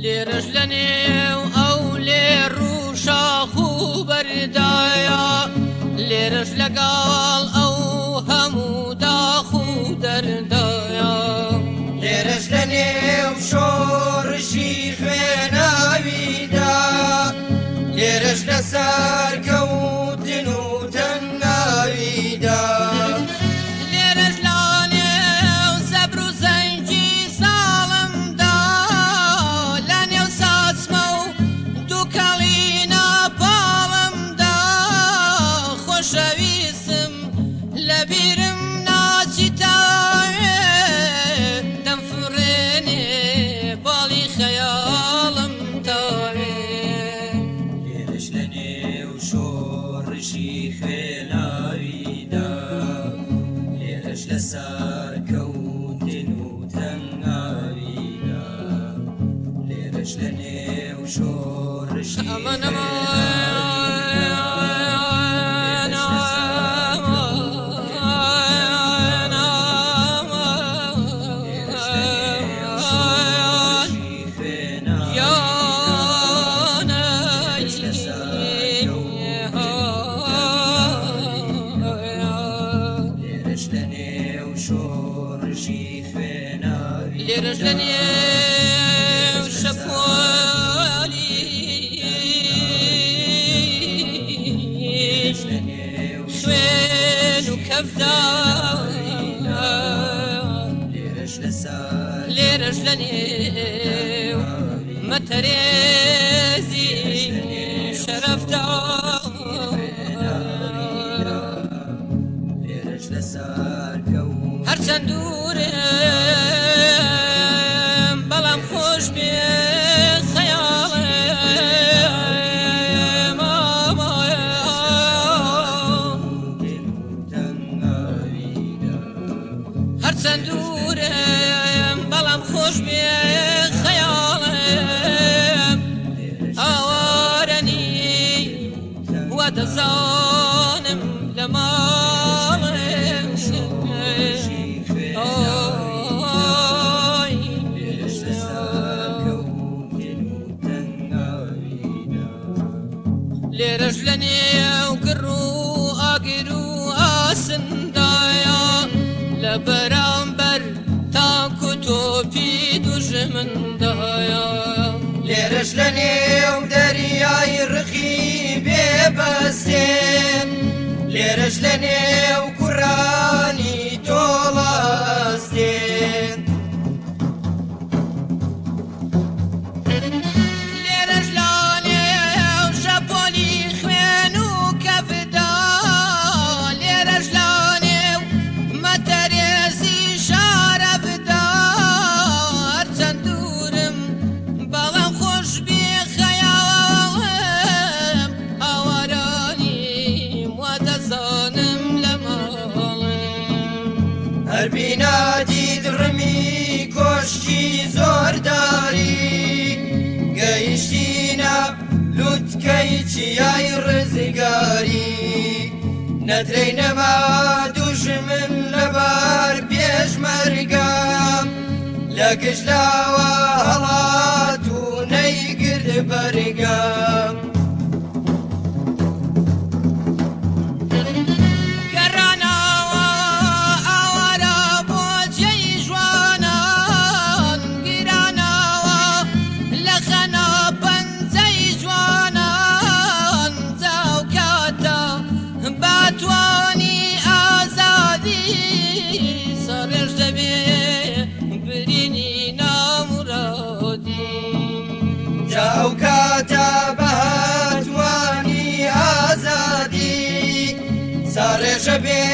لرجلني أو لروشاخو بردايا لرجل قال أو همودا خو دردايا لرجلني وشور شيخنا ويدا لرجل سار كوتن وتنا ويدا سار كوتن وتناوينا لرجلني وشور شيخنا لرجلني وشبوالي شوين وكفدا لرجلني متريزي شرفتا هرچند دوره خوش بی خیال ماما هر چند دورم بلم خوش بی خیال آوارنی و دزانم لمال لرجلني وقرو أقرو أسندايا لبرامبر تاكو توبي دجمن دايا لرجلني ودرياي رخي ببسين لرجلني وقراني تولاستين بنادي درمي كشكي زورداري قيشتينا لوتكيتي يا رزقاري ندرينا ما دوش من لبار بيش مرقام لقجلا وهلاتو نيقر برقام كاتبات واني آزادي صار شبيه